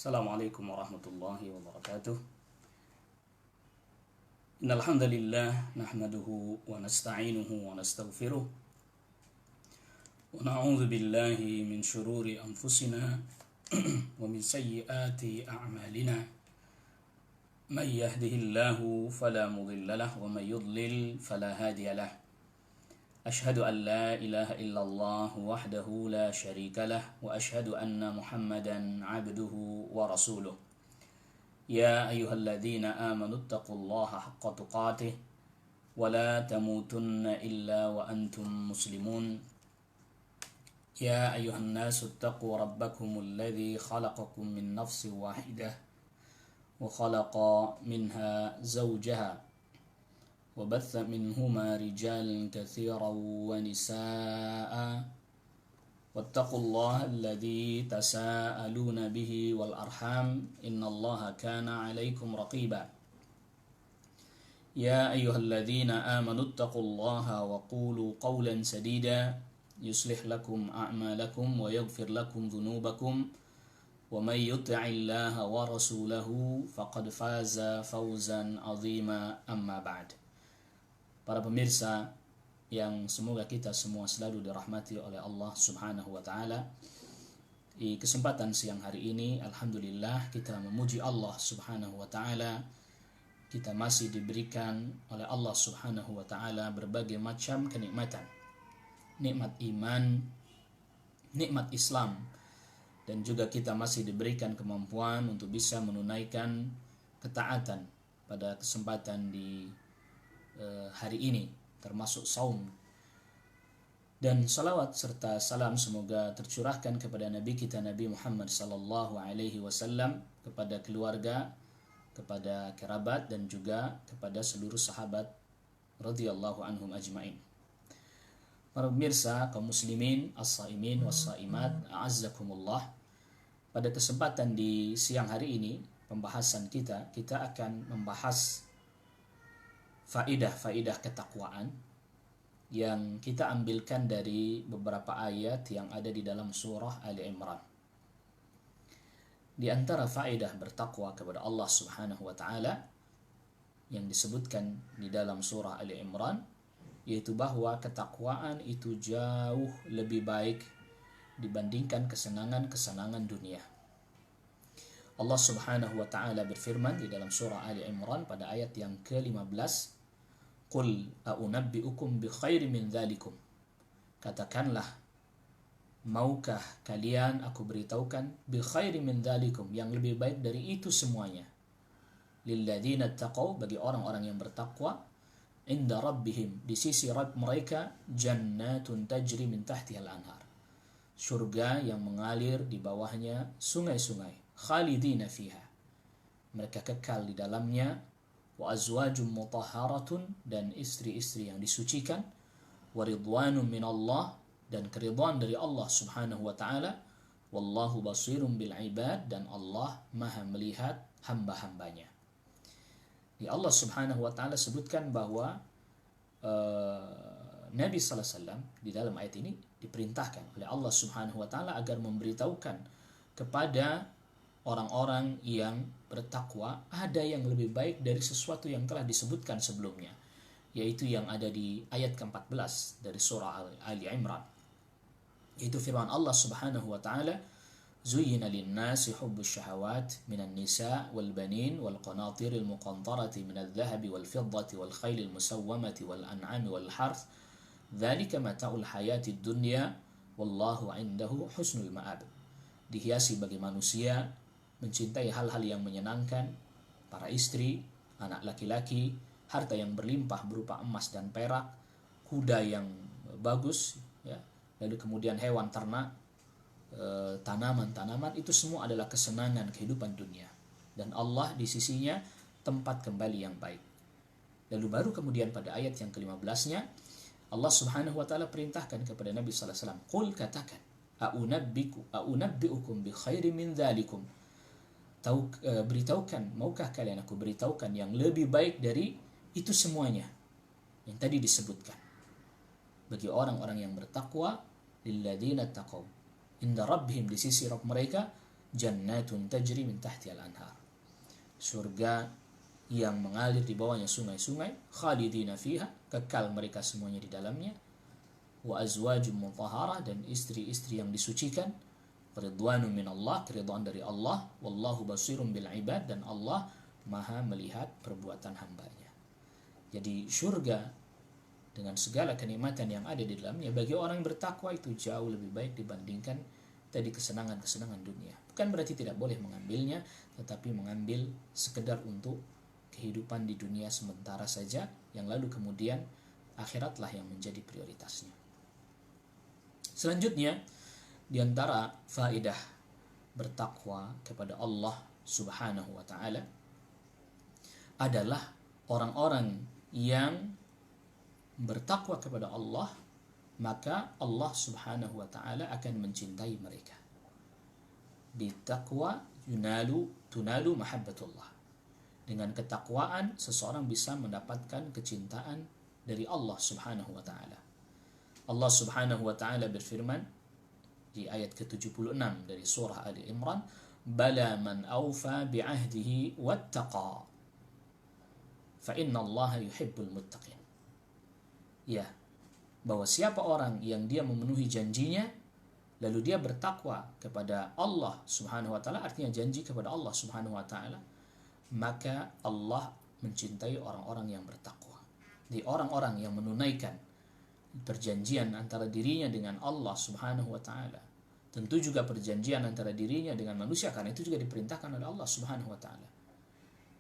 Assalamualaikum warahmatullahi wabarakatuh. Innal hamdalillah nahmaduhu wa nasta'inuhu wa nastaghfiruh wa na'udzu billahi min shururi anfusina wa min sayyiati a'malina. Man yahdihillahu fala mudilla lahu wa man yudlil fala hadiya lahu. أشهد أن لا إله إلا الله وحده لا شريك له وأشهد أن محمدا عبده ورسوله. يا أيها الذين آمنوا اتقوا الله حق تقاته ولا تموتن إلا وأنتم مسلمون. يا أيها الناس اتقوا ربكم الذي خلقكم من نفس واحدة وخلق منها زوجها وبث منهما رجالا كثيرا ونساء واتقوا الله الذي تساءلون به والأرحام إن الله كان عليكم رقيبا. يا أيها الذين آمنوا اتقوا الله وقولوا قولا سديدا يصلح لكم أعمالكم ويغفر لكم ذنوبكم ومن يطع الله ورسوله فقد فاز فوزا عظيما. أما بعد. Para pemirsa yang semoga kita semua selalu dirahmati oleh Allah Subhanahu wa taala. Di kesempatan siang hari ini alhamdulillah kita memuji Allah Subhanahu wa taala. Kita masih diberikan oleh Allah Subhanahu wa taala berbagai macam kenikmatan. Nikmat iman, nikmat Islam, dan juga kita masih diberikan kemampuan untuk bisa menunaikan ketaatan pada kesempatan di hari ini, termasuk saum. Dan salawat serta salam semoga tercurahkan kepada Nabi kita Nabi Muhammad sallallahu alaihi wasallam, kepada keluarga, kepada kerabat, dan juga kepada seluruh sahabat radhiyallahu anhum ajmain. Para pemirsa kaum muslimin, as-saimin was-saimat, a'azzakumullah. Pada kesempatan di siang hari ini, pembahasan kita akan membahas faidah-faidah ketakwaan yang kita ambilkan dari beberapa ayat yang ada di dalam surah Ali Imran. Di antara faidah bertakwa kepada Allah Subhanahu wa taala yang disebutkan di dalam surah Ali Imran, yaitu bahwa ketakwaan itu jauh lebih baik dibandingkan kesenangan-kesenangan dunia. Allah Subhanahu wa taala berfirman di dalam surah Ali Imran pada ayat yang ke-15, Qul a'unabbi'ukum bi khairi min dzalikum. Katakanlah, maukah kalian aku beritahukan bi khairi min dzalikum, yang lebih baik dari itu semuanya. Lilladzina taqaw, bagi orang-orang yang bertakwa, inda rabbihim, di sisi Rabb mereka, jannatun tajri min tahtiha al-anhar, surga yang mengalir di bawahnya sungai-sungai, khalidina fiha, mereka kekal di dalamnya. Wa azwajum mutahharatun, dan istri-istri yang disucikan. Wa ridwanun minallah, dan keridhaan dari Allah Subhanahu wa taala. Wallahu basirun bil ibad, dan Allah Maha melihat hamba-hambanya. Ya, Allah Subhanahu wa taala sebutkan bahwa Nabi sallallahu alaihi wasallam di dalam ayat ini diperintahkan oleh Allah Subhanahu wa taala agar memberitahukan kepada orang-orang yang bertakwa ada yang lebih baik dari sesuatu yang telah disebutkan sebelumnya, yaitu yang ada di ayat ke-14 dari surah Ali Imran, yaitu firman Allah Subhanahu wa taala, zuyyina lin-nasi hubbus syahawat minan nisa wal banin wal qanatiril muqantarati minadh dhahabi wal fiddati wal khailil musawwamati wal an'ami wal harth dzalika mata'ul hayatid dunya wallahu 'indahu husnul ma'ab. Dihiasi bagi manusia mencintai hal-hal yang menyenangkan, para istri, anak laki-laki, harta yang berlimpah berupa emas dan perak, kuda yang bagus, ya, lalu kemudian hewan ternak, tanaman-tanaman, itu semua adalah kesenangan kehidupan dunia. Dan Allah di sisinya tempat kembali yang baik. Lalu baru kemudian pada ayat yang ke-15-nya, Allah Subhanahu wa taala perintahkan kepada Nabi sallallahu alaihi wasallam, "Qul, katakan, a'unabbi'ukum bi khairi min dzalikum." Beritahukan, maukah kalian aku beritahukan yang lebih baik dari itu semuanya yang tadi disebutkan. Bagi orang-orang yang bertakwa, lilladzina taqaw inda rabbihim, di sisi Rabb mereka, jannatun tajri min tahtiha al-anhar. Surga yang mengalir di bawahnya sungai-sungai, khalidina fiha, kekal mereka semuanya di dalamnya. Wa azwajum mutahharah, dan istri-istri yang disucikan. Ridwanun minallah, keridhaan dari Allah. Wallahu basirun bil ibad, dan Allah maha melihat perbuatan hambanya. Jadi surga dengan segala kenikmatan yang ada di dalamnya bagi orang yang bertakwa itu jauh lebih baik dibandingkan tadi kesenangan-kesenangan dunia. Bukan berarti tidak boleh mengambilnya, tetapi mengambil sekedar untuk kehidupan di dunia sementara saja, yang lalu kemudian akhiratlah yang menjadi prioritasnya. Selanjutnya, di antara faedah bertakwa kepada Allah Subhanahu wa taala adalah orang-orang yang bertakwa kepada Allah, maka Allah Subhanahu wa taala akan mencintai mereka. Bitaqwa tunalu mahabbatullah. Dengan ketakwaan seseorang bisa mendapatkan kecintaan dari Allah Subhanahu wa taala. Allah Subhanahu wa taala berfirman di ayat ke-76 dari surah Ali Imran, "Bala man awfa bi'ahdihi wattaqa, fa inna Allah yuhibbul muttaqin." Ya, bahwa siapa orang yang dia memenuhi janjinya lalu dia bertakwa kepada Allah Subhanahu wa taala, artinya janji kepada Allah Subhanahu wa taala, maka Allah mencintai orang-orang yang bertakwa. Di orang-orang yang menunaikan perjanjian antara dirinya dengan Allah Subhanahu wa taala, tentu juga perjanjian antara dirinya dengan manusia, karena itu juga diperintahkan oleh Allah Subhanahu wa taala.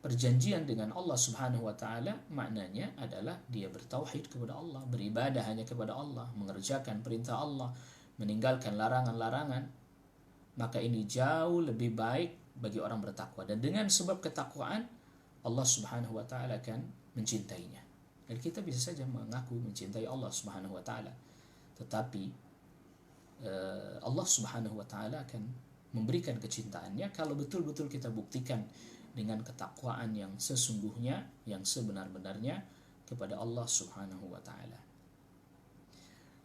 Perjanjian dengan Allah Subhanahu wa taala maknanya adalah dia bertauhid kepada Allah, beribadah hanya kepada Allah, mengerjakan perintah Allah, meninggalkan larangan-larangan. Maka ini jauh lebih baik bagi orang bertakwa, dan dengan sebab ketakwaan Allah Subhanahu wa taala akan mencintainya. Dan kita bisa saja mengaku mencintai Allah Subhanahu wa taala, tetapi Allah Subhanahu wa taala akan memberikan kecintaannya kalau betul-betul kita buktikan dengan ketakwaan yang sesungguhnya, yang sebenar-benarnya kepada Allah Subhanahu wa taala.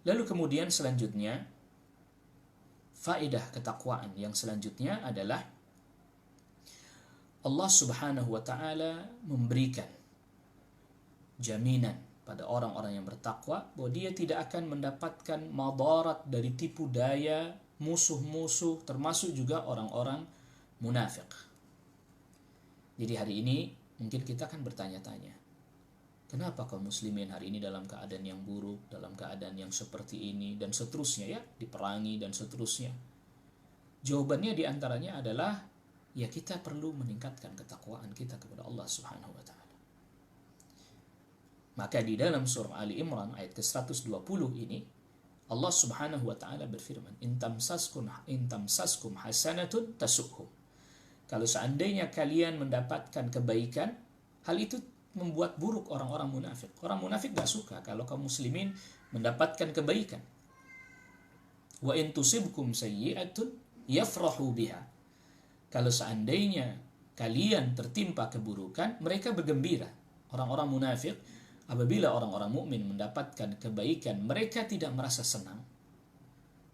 Lalu kemudian selanjutnya, faedah ketakwaan yang selanjutnya adalah Allah Subhanahu wa taala memberikan jaminan pada orang-orang yang bertakwa bahwa dia tidak akan mendapatkan madarat dari tipu daya musuh-musuh, termasuk juga orang-orang munafik. Jadi hari ini mungkin kita akan bertanya-tanya, kenapa kaum muslimin hari ini dalam keadaan yang buruk, dalam keadaan yang seperti ini, dan seterusnya, ya, diperangi dan seterusnya. Jawabannya diantaranya adalah, ya, kita perlu meningkatkan ketakwaan kita kepada Allah Subhanahu wa taala. Maka di dalam surah Ali Imran ayat ke-120 ini Allah Subhanahu wa taala berfirman, "In tamsaskum hasanatun tasuhum." Kalau seandainya kalian mendapatkan kebaikan, hal itu membuat buruk orang-orang munafik. Orang munafik gak suka kalau kaum muslimin mendapatkan kebaikan. Wa in tusibkum sayyi'atun yafrahu biha. Kalau seandainya kalian tertimpa keburukan, mereka bergembira. Orang-orang munafik, apabila orang-orang mukmin mendapatkan kebaikan, mereka tidak merasa senang.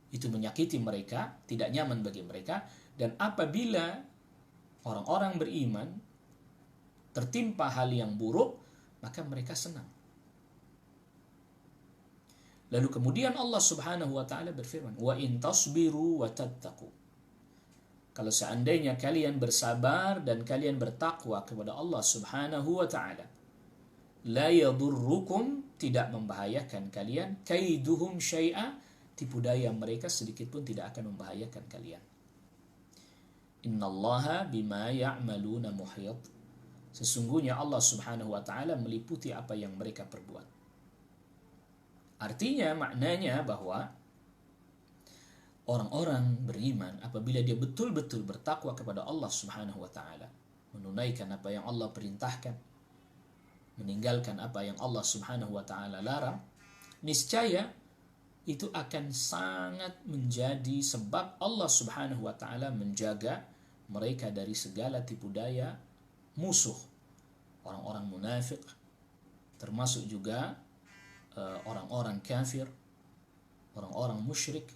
Itu menyakiti mereka, tidak nyaman bagi mereka. Dan apabila orang-orang beriman tertimpa hal yang buruk, maka mereka senang. Lalu kemudian Allah Subhanahu wa taala berfirman, "Wa in tasbiru wa tattaqu." Kalau seandainya kalian bersabar dan kalian bertakwa kepada Allah Subhanahu wa taala, la yadurrukum, tidak membahayakan kalian, kaiduhum syai'a, tipu daya mereka sedikit pun tidak akan membahayakan kalian. Innallaha bima ya'maluna muhit. Sesungguhnya Allah Subhanahu wa taala meliputi apa yang mereka perbuat. Artinya, maknanya bahwa orang-orang beriman apabila dia betul-betul bertakwa kepada Allah Subhanahu wa taala, menunaikan apa yang Allah perintahkan, meninggalkan apa yang Allah Subhanahu wa taala larang, niscaya itu akan sangat menjadi sebab Allah Subhanahu wa taala menjaga mereka dari segala tipu daya musuh, orang-orang munafik, termasuk juga orang-orang kafir, orang-orang musyrik,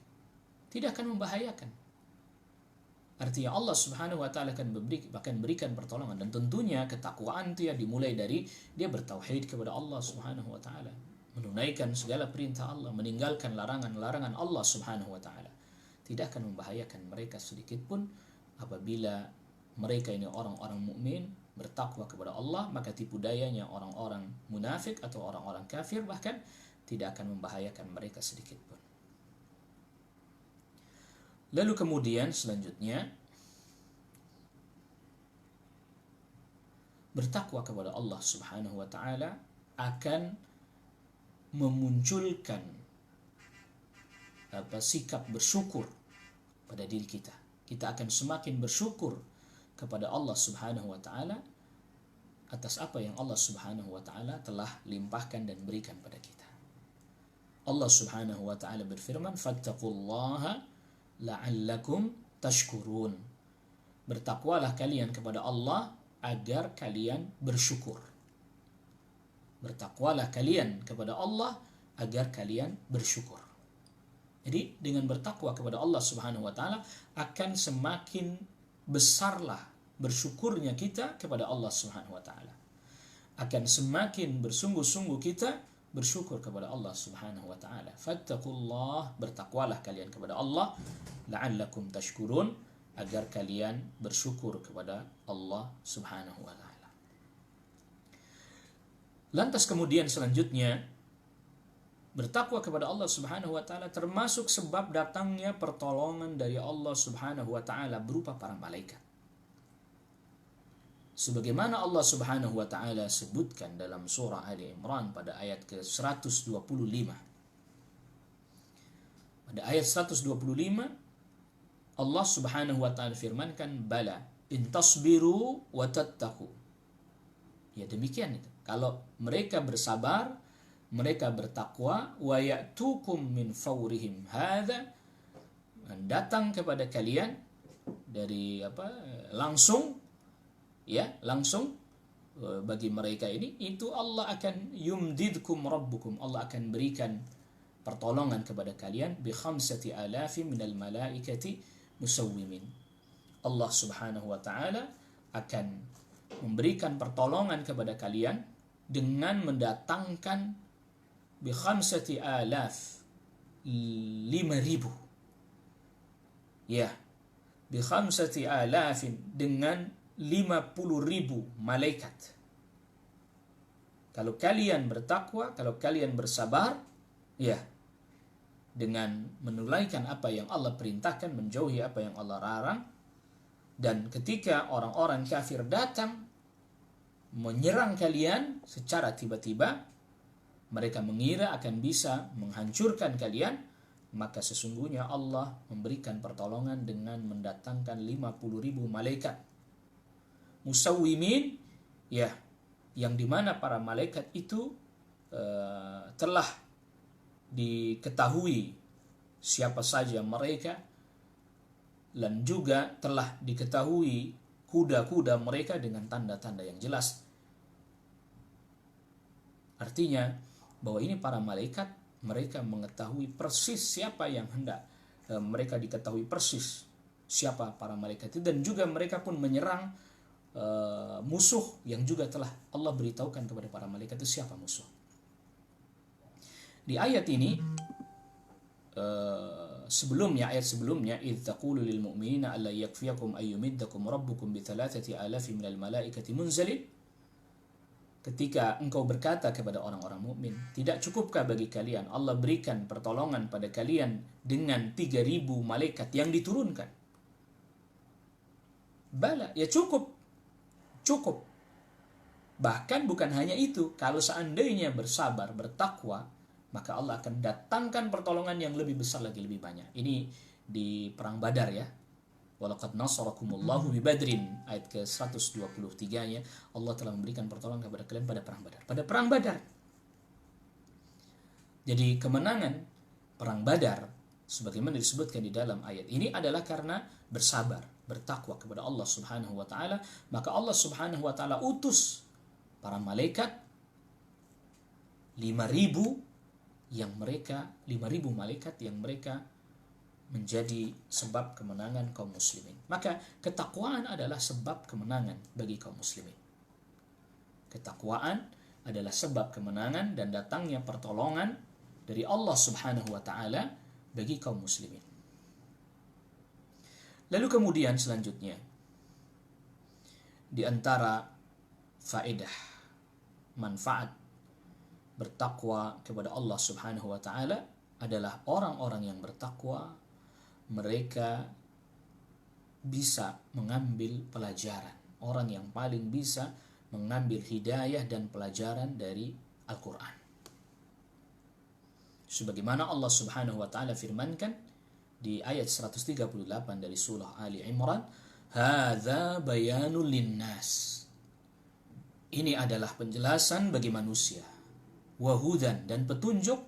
tidak akan membahayakan. Artinya Allah Subhanahu wa taala akan berikan pertolongan, dan tentunya ketakwaan itu ya dimulai dari dia bertauhid kepada Allah Subhanahu wa taala, menunaikan segala perintah Allah, meninggalkan larangan-larangan Allah Subhanahu wa taala. Tidak akan membahayakan mereka sedikit pun apabila mereka ini orang-orang mukmin bertakwa kepada Allah, maka tipu dayanya orang-orang munafik atau orang-orang kafir bahkan tidak akan membahayakan mereka sedikit pun. Lalu kemudian selanjutnya, bertakwa kepada Allah Subhanahu wa taala akan memunculkan sikap bersyukur pada diri kita. Kita akan semakin bersyukur kepada Allah Subhanahu wa taala atas apa yang Allah Subhanahu wa taala telah limpahkan dan berikan pada kita. Allah Subhanahu wa taala berfirman, "Fattaqullaha la'allakum tashkurun." Bertakwalah kalian kepada Allah agar kalian bersyukur. Bertakwalah kalian kepada Allah agar kalian bersyukur. Jadi dengan bertakwa kepada Allah Subhanahu wa taala akan semakin besarlah bersyukurnya kita kepada Allah Subhanahu wa taala. Akan semakin bersungguh-sungguh kita bersyukur kepada Allah Subhanahu wa taala. Fattaqullah, bertakwalah kalian kepada Allah, la'allakum tashkurun, agar kalian bersyukur kepada Allah Subhanahu wa taala. Lantas kemudian selanjutnya, bertakwa kepada Allah Subhanahu wa taala termasuk sebab datangnya pertolongan dari Allah Subhanahu wa taala berupa para malaikat. Sebagaimana Allah Subhanahu wa taala sebutkan dalam surah Ali Imran pada ayat ke-125. Pada ayat 125 Allah Subhanahu wa taala firmankan, "Bala in tasbiru wa tattaqu." Ya demikian itu. Kalau mereka bersabar, mereka bertakwa, wa ya'tukum min fawrihim hadza, datang kepada kalian dari langsung bagi mereka ini, itu Allah akan yumdidkum rabbukum, Allah akan berikan pertolongan kepada kalian bi khamsati alafin minal malaikati musawwimin. Allah Subhanahu wa taala akan memberikan pertolongan kepada kalian dengan mendatangkan bi khamsati alaf, 5.000. Ya, bi khamsati alafin, dengan 50.000 malaikat. Kalau kalian bertakwa, kalau kalian bersabar, ya, dengan menunaikan apa yang Allah perintahkan, menjauhi apa yang Allah larang, dan ketika orang-orang kafir datang menyerang kalian secara tiba-tiba, mereka mengira akan bisa menghancurkan kalian, maka sesungguhnya Allah memberikan pertolongan dengan mendatangkan 50.000 malaikat musawwimin, ya, yang dimana para malaikat itu telah diketahui siapa saja mereka, dan juga telah diketahui kuda-kuda mereka dengan tanda-tanda yang jelas. Artinya bahwa ini para malaikat, mereka mengetahui persis siapa yang hendak, mereka diketahui persis siapa para malaikat itu, dan juga mereka pun menyerang musuh yang juga telah Allah beritahukan kepada para malaikat itu siapa musuh. Di ayat ini ayat sebelumnya, idz taqulu lil mu'minina alla yakfiyakum ayyumiddakum rabbukum bi 3,000 minal malaikati munzalin. Ketika engkau berkata kepada orang-orang mukmin, tidak cukupkah bagi kalian Allah berikan pertolongan pada kalian dengan 3.000 malaikat yang diturunkan? Bala, ya cukup. Bahkan bukan hanya itu, kalau seandainya bersabar, bertakwa, maka Allah akan datangkan pertolongan yang lebih besar lagi, lebih banyak. Ini di perang Badar ya. Walaqad nasarakumullahu bi Badrin, ayat ke-123-nya, Allah telah memberikan pertolongan kepada kalian pada perang Badar. Pada perang Badar. Jadi kemenangan perang Badar sebagaimana disebutkan di dalam ayat ini adalah karena bersabar, bertakwa kepada Allah Subhanahu wa taala, maka Allah Subhanahu wa taala utus para malaikat 5.000 malaikat yang mereka menjadi sebab kemenangan kaum muslimin. Maka ketakwaan adalah sebab kemenangan bagi kaum muslimin. Ketakwaan adalah sebab kemenangan dan datangnya pertolongan dari Allah Subhanahu wa taala bagi kaum muslimin. Lalu kemudian selanjutnya, di antara faedah manfaat bertakwa kepada Allah Subhanahu wa taala adalah orang-orang yang bertakwa, mereka bisa mengambil pelajaran. Orang yang paling bisa mengambil hidayah dan pelajaran dari Al-Quran. Sebagaimana Allah Subhanahu wa taala firmankan di ayat 138 dari surah Ali Imran, "Hadza bayanul linnas." Ini adalah penjelasan bagi manusia, wa hudan dan petunjuk,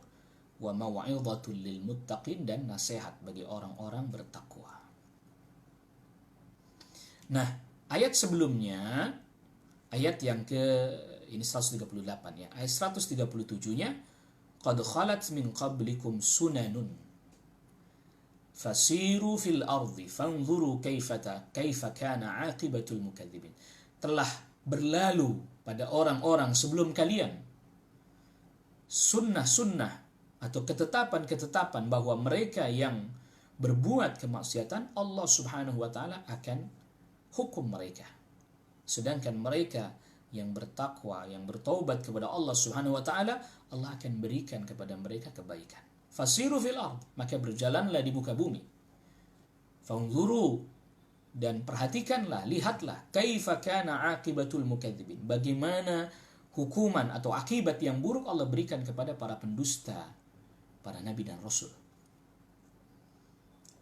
wa mau'izatul lil muttaqin dan nasihat bagi orang-orang bertakwa. Nah, ayat sebelumnya, ayat yang ini 138 ya. Ayat 137-nya, qad khalat min qablikum sunanun fasiru fil ardi fanzuru kaifa kana aqibatul mukadzibin. Telah berlalu pada orang-orang sebelum kalian sunnah-sunnah atau ketetapan-ketetapan bahwa mereka yang berbuat kemaksiatan, Allah Subhanahu wa taala akan hukum mereka. Sedangkan mereka yang bertakwa, yang bertaubat kepada Allah Subhanahu wa taala, Allah akan berikan kepada mereka kebaikan. Fasiru fil ard, maka berjalanlah di muka bumi. Fanzuru, dan perhatikanlah, lihatlah, kaifa kana aqibatul mukadzibin. Bagaimana hukuman atau akibat yang buruk Allah berikan kepada para pendusta, para nabi dan rasul.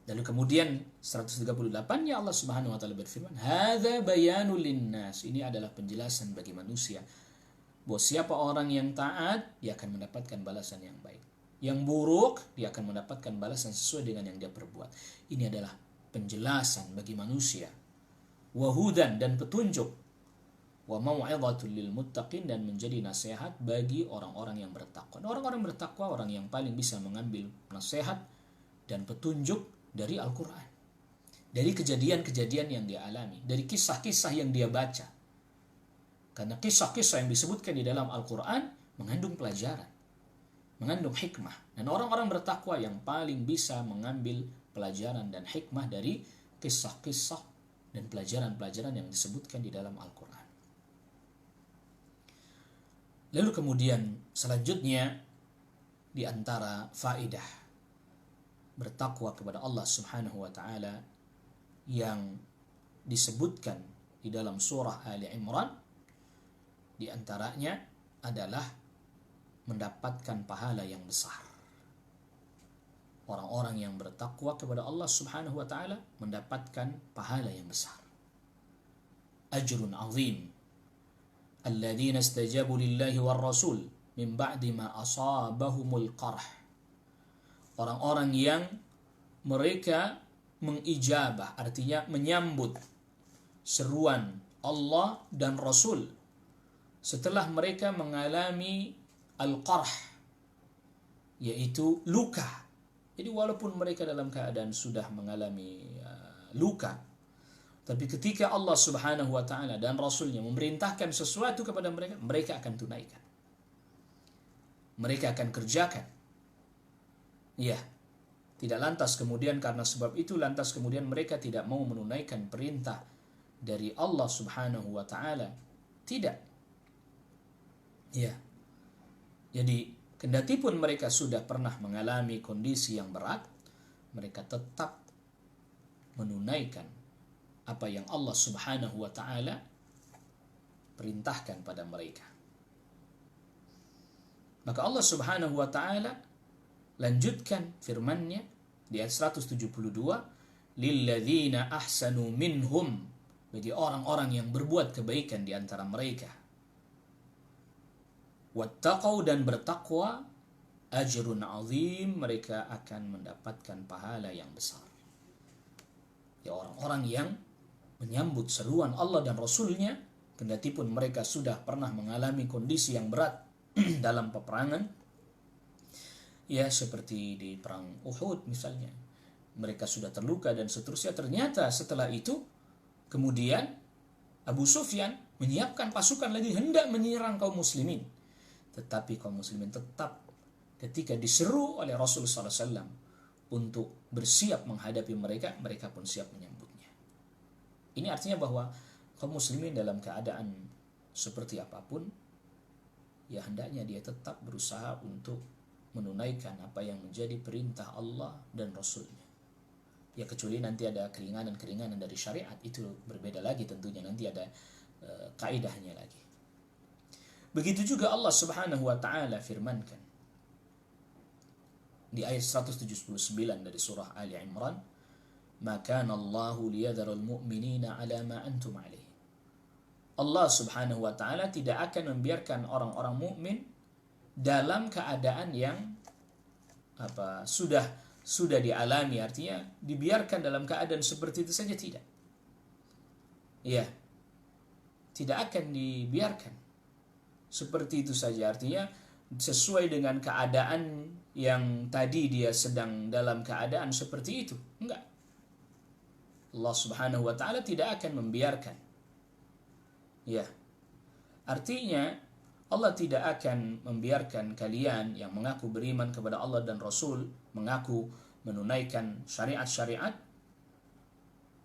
Lalu kemudian 138-nya Allah Subhanahu wa taala berfirman, "Hadza bayanul linnas." Ini adalah penjelasan bagi manusia bahwa siapa orang yang taat, dia akan mendapatkan balasan yang baik. Yang buruk, dia akan mendapatkan balasan sesuai dengan yang dia perbuat. Ini adalah penjelasan bagi manusia. Wa hudan dan petunjuk, wa mau'izatul lil muttaqin dan menjadi nasihat bagi orang-orang yang bertakwa. Orang-orang bertakwa orang yang paling bisa mengambil nasihat dan petunjuk dari Al-Quran, dari kejadian-kejadian yang dia alami, dari kisah-kisah yang dia baca. Karena kisah-kisah yang disebutkan di dalam Al-Quran mengandung pelajaran, mengandung hikmah. Dan orang-orang bertakwa yang paling bisa mengambil pelajaran dan hikmah dari kisah-kisah dan pelajaran-pelajaran yang disebutkan di dalam Al-Quran. Lalu kemudian selanjutnya, di antara faedah bertakwa kepada Allah Subhanahu wa taala yang disebutkan di dalam surah Ali Imran, di antaranya adalah mendapatkan pahala yang besar. Orang-orang yang bertakwa kepada Allah Subhanahu wa taala mendapatkan pahala yang besar. Ajrun azim. Alladzina istajabu lillahi war rasul min ba'di ma asabahumul qarh. Orang-orang yang mereka mengijabah, artinya menyambut seruan Allah dan Rasul setelah mereka mengalami al-qarh, yaitu luka. Jadi walaupun mereka dalam keadaan sudah mengalami luka, tapi ketika Allah Subhanahu wa taala dan Rasulnya memerintahkan sesuatu kepada mereka, mereka akan tunaikan. Mereka akan kerjakan. Ya, tidak lantas kemudian karena sebab itu lantas kemudian mereka tidak mau menunaikan perintah dari Allah Subhanahu wa taala. Tidak. Ya. Jadi, kendati pun mereka sudah pernah mengalami kondisi yang berat, mereka tetap menunaikan apa yang Allah Subhanahu wa taala perintahkan pada mereka. Maka Allah Subhanahu wa taala lanjutkan firman-Nya di ayat 172, lilladzina ahsanu minhum, bagi orang-orang yang berbuat kebaikan di antara mereka, wattaqau dan bertakwa, ajrun azim, mereka akan mendapatkan pahala yang besar. Ya, orang-orang yang menyambut seruan Allah dan Rasulnya, kendati pun mereka sudah pernah mengalami kondisi yang berat dalam peperangan, ya seperti di perang Uhud misalnya, mereka sudah terluka dan seterusnya. Ternyata setelah itu kemudian Abu Sufyan menyiapkan pasukan lagi hendak menyerang kaum muslimin. Tetapi kaum muslimin tetap ketika diseru oleh Rasulullah SAW untuk bersiap menghadapi mereka, mereka pun siap menyambutnya. Ini artinya bahwa kaum muslimin dalam keadaan seperti apapun, ya hendaknya dia tetap berusaha untuk menunaikan apa yang menjadi perintah Allah dan Rasulnya. Ya kecuali nanti ada keringanan-keringanan dari syariat, itu berbeda lagi tentunya, nanti ada kaidahnya lagi. Begitu juga Allah Subhanahu wa taala firmankan di ayat 179 dari surah Ali Imran, "Ma kana Allahu liyadhara al-mu'minina 'ala ma antum 'alaihi." Allah Subhanahu wa taala tidak akan membiarkan orang-orang mukmin dalam keadaan yang sudah dialami, artinya dibiarkan dalam keadaan seperti itu saja, tidak. Ya, tidak akan dibiarkan seperti itu saja, artinya sesuai dengan keadaan yang tadi dia sedang dalam keadaan seperti itu. Enggak. Allah Subhanahu wa taala tidak akan membiarkan. Ya. Artinya Allah tidak akan membiarkan kalian yang mengaku beriman kepada Allah dan Rasul, mengaku menunaikan syariat-syariat.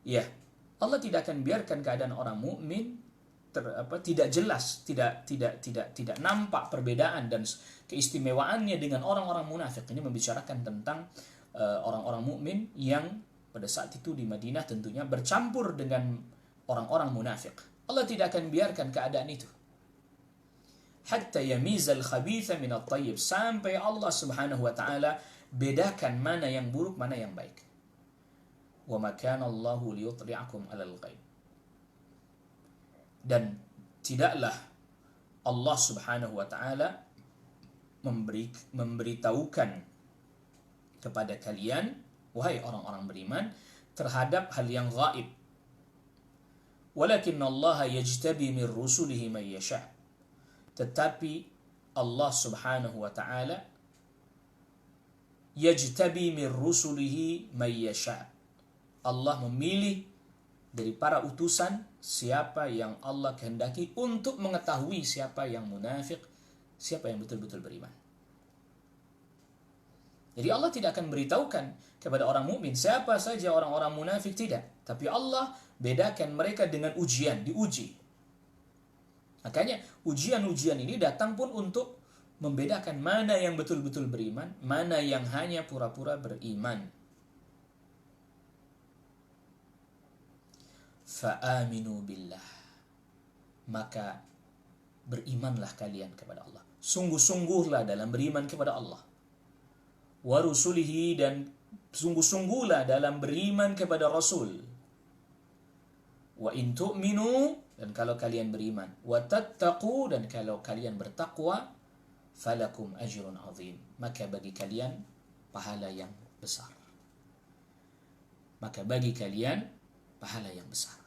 Ya, Allah tidak akan biarkan keadaan orang mukmin tidak jelas, tidak nampak perbedaan dan keistimewaannya dengan orang-orang munafik. Ini membicarakan tentang orang-orang mukmin yang pada saat itu di Madinah tentunya bercampur dengan orang-orang munafik. Allah tidak akan biarkan keadaan itu. Hatta yamizal khabitha min at-tayyib, sampai Allah Subhanahu wa taala bedakan mana yang buruk, mana yang baik. Wa ma kana Allahu liyutli'akum 'alal ghaib. Dan tidaklah Allah Subhanahu wa taala memberitahukan kepada kalian, wahai orang-orang beriman, terhadap hal yang gaib. Walakin Allah yajtabi min rusulihi man yasha'. Tetapi Allah Subhanahu wa taala yajtabi min rusulihi man yasha'. Allah memilih dari para utusan siapa yang Allah kehendaki untuk mengetahui siapa yang munafik, siapa yang betul-betul beriman. Jadi Allah tidak akan beritahukan kepada orang mukmin siapa saja orang-orang munafik, tidak. Tapi Allah bedakan mereka dengan ujian, diuji. Makanya ujian-ujian ini datang pun untuk membedakan mana yang betul-betul beriman, mana yang hanya pura-pura beriman. Fa'aminu billah, maka berimanlah kalian kepada Allah. Sungguh-sungguhlah dalam beriman kepada Allah. Wa rusulihi, dan sungguh-sungguhlah dalam beriman kepada Rasul. Wa in tu'minu, dan kalau kalian beriman. Wa tattaqu, dan kalau kalian bertakwa. Falakum ajrun azim, maka bagi kalian pahala yang besar. Maka bagi kalian pahala yang besar.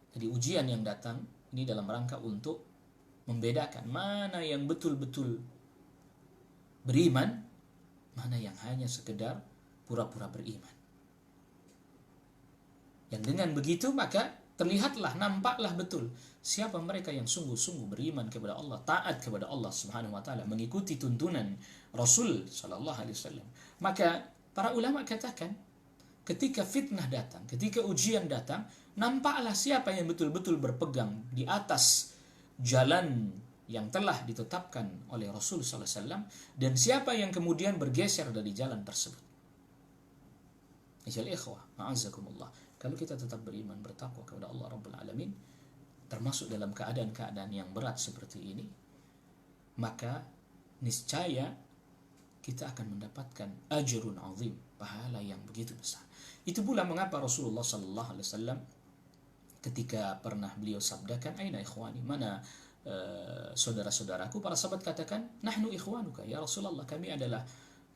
Jadi ujian yang datang ini dalam rangka untuk membedakan mana yang betul-betul beriman, mana yang hanya sekedar pura-pura beriman. Dan dengan begitu maka terlihatlah, nampaklah betul siapa mereka yang sungguh-sungguh beriman kepada Allah, taat kepada Allah Subhanahu wa taala, mengikuti tuntunan Rasul sallallahu alaihi wasallam. Maka para ulama katakan, ketika fitnah datang, ketika ujian datang, nampaklah siapa yang betul-betul berpegang di atas jalan yang telah ditetapkan oleh Rasul sallallahu alaihi wasallam, dan siapa yang kemudian bergeser dari jalan tersebut. Ijal ikhwah, ma'azakumullah. Kalau kita tetap beriman, bertakwa kepada Allah Rabbul Alamin, termasuk dalam keadaan-keadaan yang berat seperti ini, maka niscaya kita akan mendapatkan ajrun azim, pahala yang begitu besar. Itu pula mengapa Rasulullah sallallahu alaihi wasallam ketika pernah beliau sabdakan, aina ikhwani, mana saudara-saudaraku? Para sahabat katakan, nahnu ikhwanuka ya Rasulullah, kami adalah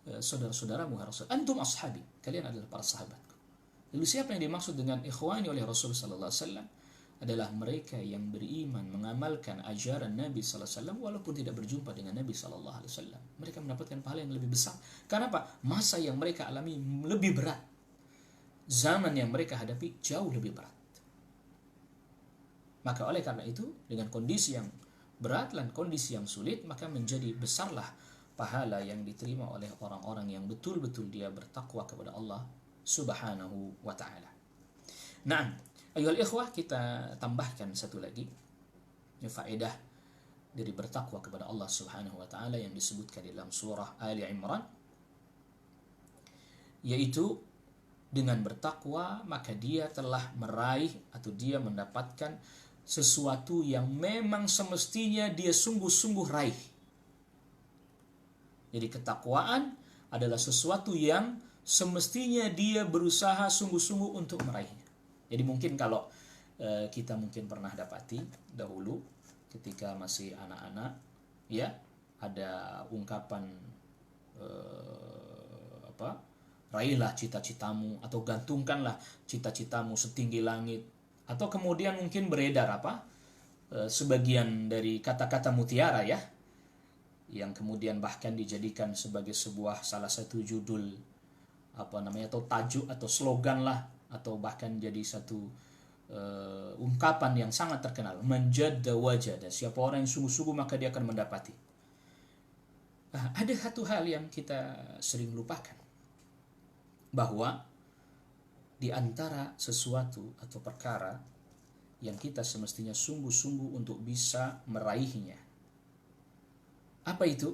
saudara-saudaramu ya Rasul. Antum ashabi, kalian adalah para sahabatku. Lalu siapa yang dimaksud dengan ikhwani oleh Rasul sallallahu alaihi wasallam? adalah mereka yang beriman, mengamalkan ajaran Nabi sallallahu alaihi wasallam walaupun tidak berjumpa dengan Nabi sallallahu alaihi wasallam. Mereka mendapatkan pahala yang lebih besar. Karena apa? Masa yang mereka alami lebih berat. Zaman yang mereka hadapi jauh lebih berat. Maka oleh karena itu, dengan kondisi yang berat dan kondisi yang sulit, maka menjadi besarlah pahala yang diterima oleh orang-orang yang betul-betul dia bertakwa kepada Allah Subhanahu wa ta'ala. Nah, ayuhal ikhwah, kita tambahkan satu lagi faedah dari bertakwa kepada Allah Subhanahu wa ta'ala yang disebutkan dalam surah Ali Imran, yaitu dengan bertakwa maka dia telah meraih atau dia mendapatkan sesuatu yang memang semestinya dia sungguh-sungguh raih. Jadi ketakwaan adalah sesuatu yang semestinya dia berusaha sungguh-sungguh untuk meraihnya. Jadi mungkin kalau kita mungkin pernah dapati dahulu ketika masih anak-anak, ya, ada ungkapan raihlah cita-citamu, atau gantungkanlah cita-citamu setinggi langit. Atau kemudian mungkin beredar sebagian dari kata-kata mutiara, ya, yang kemudian bahkan dijadikan sebagai sebuah salah satu judul atau tajuk atau slogan lah, atau bahkan jadi satu ungkapan yang sangat terkenal, manjadda wajada, siapa orang yang sungguh-sungguh maka dia akan mendapati. Ada satu hal yang kita sering lupakan, bahwa di antara sesuatu atau perkara yang kita semestinya sungguh-sungguh untuk bisa meraihnya, apa itu?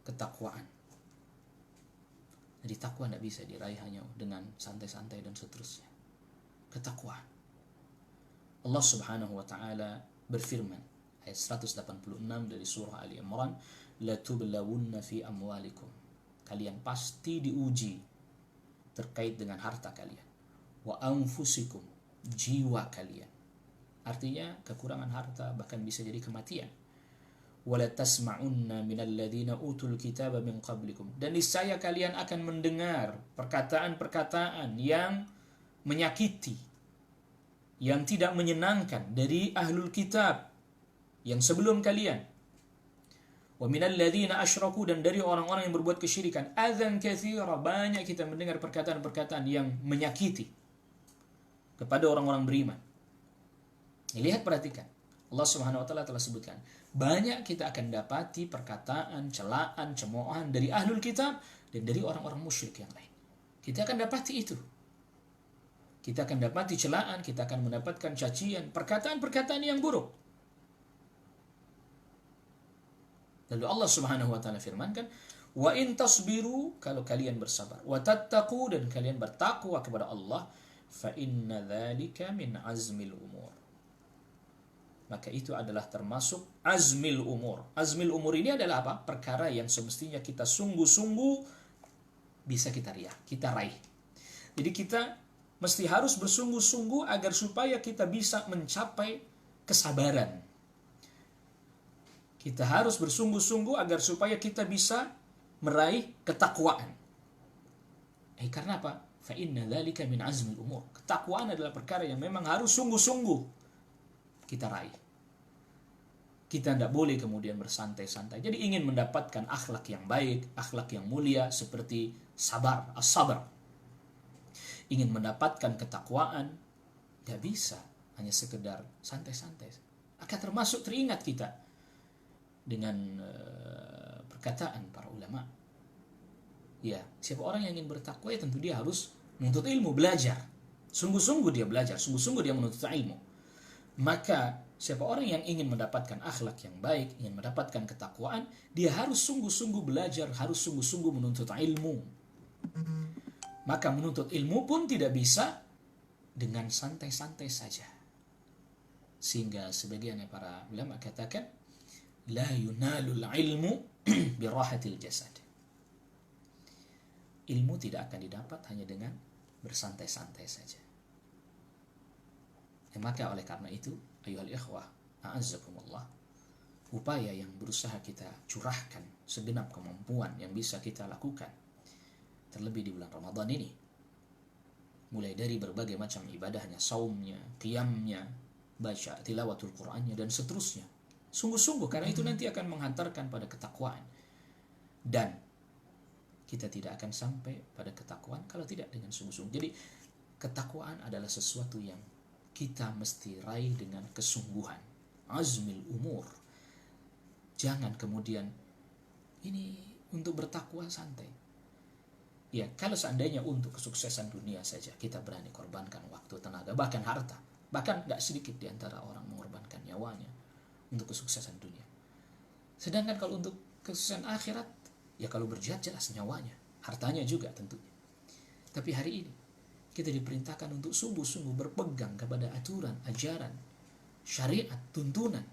Ketakwaan. Jadi takwa tidak bisa diraih hanya dengan santai-santai dan seterusnya. Ketakwaan. Allah Subhanahu wa ta'ala berfirman, ayat 186 dari surah Ali Imran, la tublawunna fi amwalikum. Kalian pasti diuji terkait dengan harta kalian. Wa anfusikum, jiwa kalian. Artinya kekurangan harta bahkan bisa jadi kematian. Wala tasma'unna minal ladzina utul kitaba min qablikum. Dan niscaya kalian akan mendengar perkataan-perkataan yang menyakiti, yang tidak menyenangkan dari ahlul kitab yang sebelum kalian. Wa minal ladzina asyraku, dan dari orang-orang yang berbuat kesyirikan, adzan katsira, banyak kita mendengar perkataan-perkataan yang menyakiti kepada orang-orang beriman. Lihat, perhatikan. Allah Subhanahu wa taala telah sebutkan, banyak kita akan dapati perkataan, celaan, cemoohan dari ahlul kitab dan dari orang-orang musyrik yang lain. Kita akan dapati itu. Kita akan dapati celaan, kita akan mendapatkan cacian, perkataan-perkataan yang buruk. Lalu Allah Subhanahu wa taala firmankan, wa in tasbiru, kalau kalian bersabar, wa tattaqu, dan kalian bertakwa kepada Allah, fa inna dzalika min azmil umur. Maka itu adalah termasuk azmil umur. Azmil umur ini adalah apa? Perkara yang semestinya kita sungguh-sungguh bisa kita raih. Jadi kita mesti harus bersungguh-sungguh agar supaya kita bisa mencapai kesabaran. Kita harus bersungguh-sungguh agar supaya kita bisa meraih ketakwaan. Karena apa? Fa inna dzalika min azmil umur. Ketakwaan adalah perkara yang memang harus sungguh-sungguh kita raih. Kita tidak boleh kemudian bersantai-santai. Jadi ingin mendapatkan akhlak yang baik, akhlak yang mulia seperti sabar, as-sabar. Ingin mendapatkan ketakwaan, gak bisa hanya sekedar santai-santai. Akan termasuk teringat kita dengan perkataan para ulama. Ya, siapa orang yang ingin bertakwa, ya tentu dia harus menuntut ilmu, belajar. Sungguh-sungguh dia belajar, sungguh-sungguh dia menuntut ilmu. Maka siapa orang yang ingin mendapatkan akhlak yang baik, ingin mendapatkan ketakwaan, dia harus sungguh-sungguh belajar, harus sungguh-sungguh menuntut ilmu. Maka menuntut ilmu pun tidak bisa dengan santai-santai saja. Sehingga sebagian para ulama katakan, la yunalul ilmu birahatil jasad. Ilmu tidak akan didapat hanya dengan bersantai-santai saja. Maka oleh karena itu, ayuhal ikhwah, a'azzakumullah, upaya yang berusaha kita curahkan segenap kemampuan yang bisa kita lakukan, terlebih di bulan Ramadan ini, mulai dari berbagai macam ibadahnya, saumnya, qiyamnya, baca tilawatul Qur'annya dan seterusnya. Sungguh-sungguh, karena itu nanti akan menghantarkan pada ketakwaan. Dan kita tidak akan sampai pada ketakwaan kalau tidak dengan sungguh-sungguh. Jadi ketakwaan adalah sesuatu yang kita mesti raih dengan kesungguhan. Azmil umur. Jangan kemudian ini untuk bertakwa santai. Ya, kalau seandainya untuk kesuksesan dunia saja kita berani korbankan waktu, tenaga, bahkan harta. Bahkan gak sedikit di antara orang mengorbankan nyawanya untuk kesuksesan dunia. Sedangkan kalau untuk kesuksesan akhirat, ya kalau berjihad jelas nyawanya, hartanya juga tentunya. Tapi hari ini kita diperintahkan untuk sungguh-sungguh berpegang kepada aturan, ajaran, syariat, tuntunan.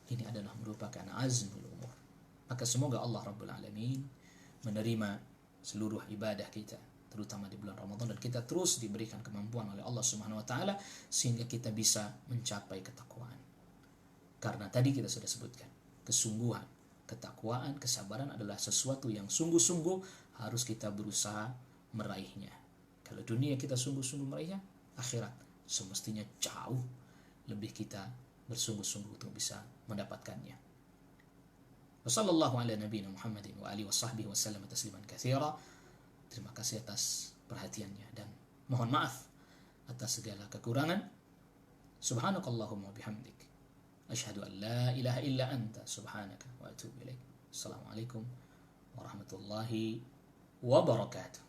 Ini adalah merupakan azmul umur. Maka semoga Allah Rabbul Alamin menerima seluruh ibadah kita, terutama di bulan Ramadan, dan kita terus diberikan kemampuan oleh Allah Subhanahu wa taala sehingga kita bisa mencapai ketakwaan. Karena tadi kita sudah sebutkan, kesungguhan, ketakwaan, kesabaran adalah sesuatu yang sungguh-sungguh harus kita berusaha meraihnya. Kalau dunia kita sungguh-sungguh meraihnya, akhirat semestinya jauh lebih kita bersungguh-sungguh untuk bisa mendapatkannya. Wassallallahu ala nabiyina Muhammadin wa alihi wasahbihi wasallam tasliman katsira. Terima kasih atas perhatiannya dan mohon maaf atas segala kekurangan. Subhanakallahumma bihamdik asyhadu an la ilaha illa anta subhanaka wa atubu ilaik. Assalamualaikum warahmatullahi wabarakatuh.